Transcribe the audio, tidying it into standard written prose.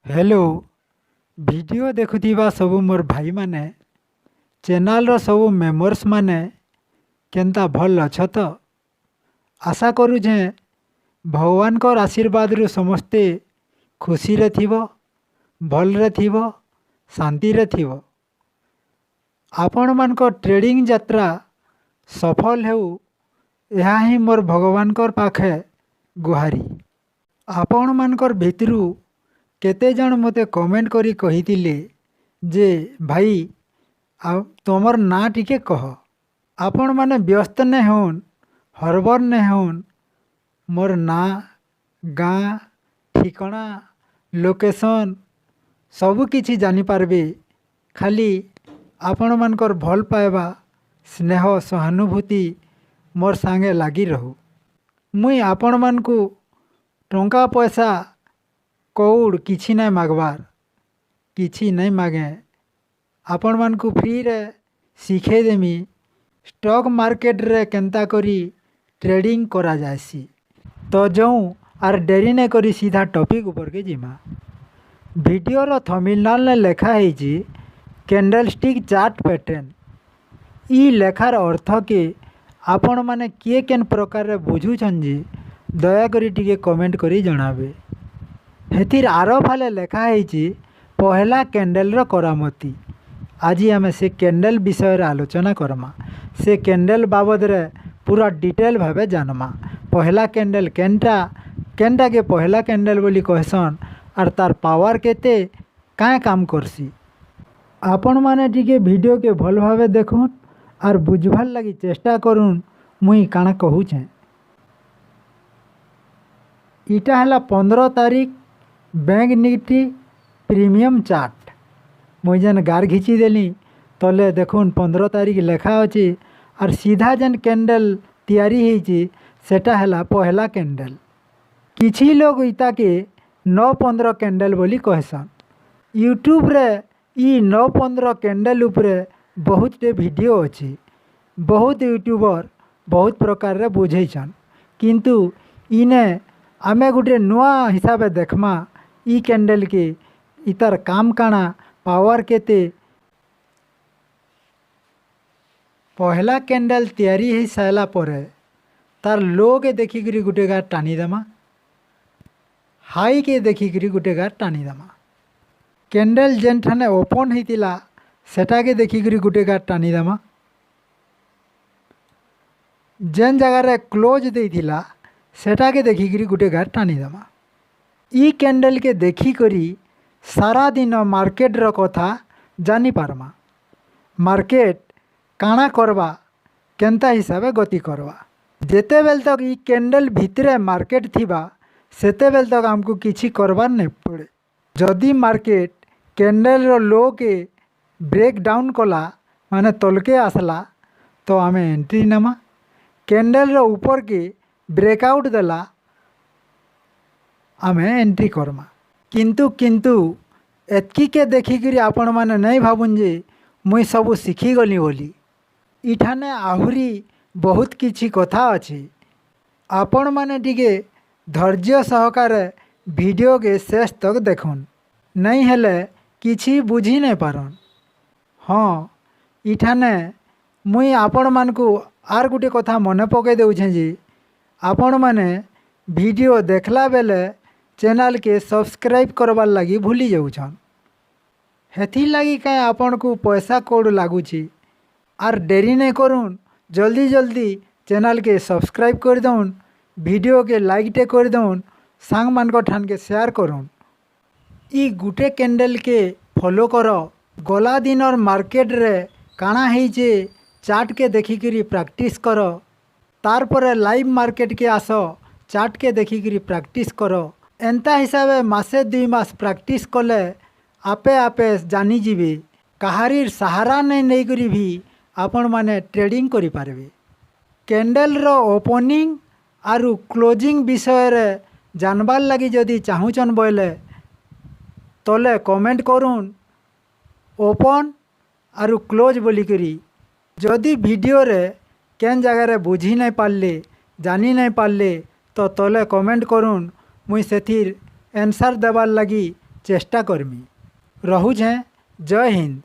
Hello video देखुथिबा सबु मोर भाई माने चैनल रो सबु मेंबर्स माने केनता भल अछ तो आशा करूछे भगवान को आशीर्वाद रु समस्ते खुशी रे थिबो भल रे थिबो शांति रे थिबो। आपण मान को ट्रेडिंग यात्रा सफल हेउ यह ही मोर भगवान को पाखे गुहारी। आपण मानकर भितरू केते जन मते कमेंट करी कहितिले जे भाई तुमर ना टिके कह। आपण माने व्यस्त ने होन हरबर ने होन मोर ना गाँ ठिकाना लोकेशन सबु किछि जानी पारबे। खाली आपण मानकर भल पाएबा स्नेह सहानुभूति मोर संगे लागी रहू। मुई आपण मानकू टंका पैसा कौड़ किछि नहीं मागबार किछि नहीं मागे। आपण मानकू फ्री रे शिखे देमी स्टॉक मार्केट रे केंता करी ट्रेडिंग करा जायसी। तो जाऊँ आर डेरी नहीं करी सीधा टॉपिक ऊपर के जिमा। वीडियो रो थंबनेल ने लेखा है जी कैंडलस्टिक चार्ट पैटर्न। ई लेखार अर्थ के आपण माने किए केन प्रकार रे बुझुछन जी दया करी टिके कमेंट करी जणाबे। हेथिर आरो फाले लेखा है पहला कैंडल रो करामती। आज आम से कैंडल विषय आलोचना करमा से कैंडल बाबद रे पूरा डिटेल भावे जानमा। पहला कैंडल केनटा केनटा के पहला कैंडल बोली कहसन और तार पावर केते काए काम करसी। आपण माने टिके वीडियो के भल भावे देखुन और बुझवार लगी चेष्टा करुन मुई काना कहूछे। इटा हला 15 तारीख बैंक निफ्टी प्रीमियम चार्ट। मुई जेन गार घिची देली तले देखुन 15 तारीख लेखा अच्छी और सीधा जेन कैंडल तैयारी होइछि सेटा हला पहला कैंडल। किछि लोग इता के 9-15 कैंडल बोली कहसन। यूट्यूब रे ई 9-15 कैंडल उपरे बहुत टे वीडियो अच्छी। बहुत यूट्यूबर बहुत प्रकार रे बुझेछन किंतु इने आमे गुटे नुआ हिसाब देखमा ई कैंडल के इतार काम काना पावर केते। पहला कैंडल तैयारी हो सारा पर तार लो के देखिकी गुटे गार टानी देमा हाई के देखिकी गुटे गार टानी देमा। कैंडल जेन ठाने ओपन होइतिला सेटा के देखिकी गुटे गार टानी देमा। जेन जगह रे क्लोज देइतिला सेटा के देखिकी गुटे गार टानी देमा। ई कैंडल के देखी करी सारा दिन मार्केट रो कथा जानी पारमा। मार्केट काना करवा केंता हिसाबे गति करवा। जेते बेल तक ई कैंडल भितरे मार्केट थिबा सेते बेल तक हमको किछि करबार नहीं पड़े। जदि मार्केट कैंडल रो लो के ब्रेक डाउन कला माने तलके आसला तो आमे एंट्री नमा। कैंडल रो ऊपर के ब्रेकआउट देला आमे एंट्री करमा। किंतु एतकी के देखिकी आपण माने नहीं भाबुन जे मुई सबू शिखीगली बोली। इठाने आहुरी बहुत किछि कथा अच्छी। आपण माने टिके धैर्य सहकारे वीडियो के शेष तक देखुन नहीं हेले किछि बुझी नहीं पारन। हाँ इठाने मुई आपण मानकू आर गुटे कथा मने पके देउछे जे आपण माने वीडियो देखला बेले चैनल के सब्सक्राइब करवार लगी भूली जाऊछन। हेथी लगी कहीं आपण को पैसा कोड लागुची आर देरी नहीं करुन जल्दी जल्दी चैनल के सब्सक्राइब कर दउन वीडियो के लाइक टे कर दउन सांग मान को ठान के शेयर करुन। ई गुटे कैंडल के फॉलो करो। गला दिन और मार्केट रे काना है चार्ट के देखिकी प्रैक्टिस करो। तार पर लाइव मार्केट के आस चार्ट के देखिकी प्रैक्टिस करो। एंता हिसाबे मासे 2 मास प्रैक्टिस कले आपे आपे जानी जीवे। कहारीर सहारा नहीं करी भी आपण माने ट्रेडिंग करि पारबे। कैंडल रो ओपनिंग आरु क्लोजिंग विषय रे जानबार लगी जदि चाहूचन बोले तले कमेंट करुन ओपन आरु क्लोज बोली करी। जदि वीडियो रे केन जगह रे बुझी नहीं पारले जानी नहीं पारले तो तले कमेंट करुन मुई सेथिर आंसर देवार लगी चेष्टा करमी। रहुछें। जय हिंद।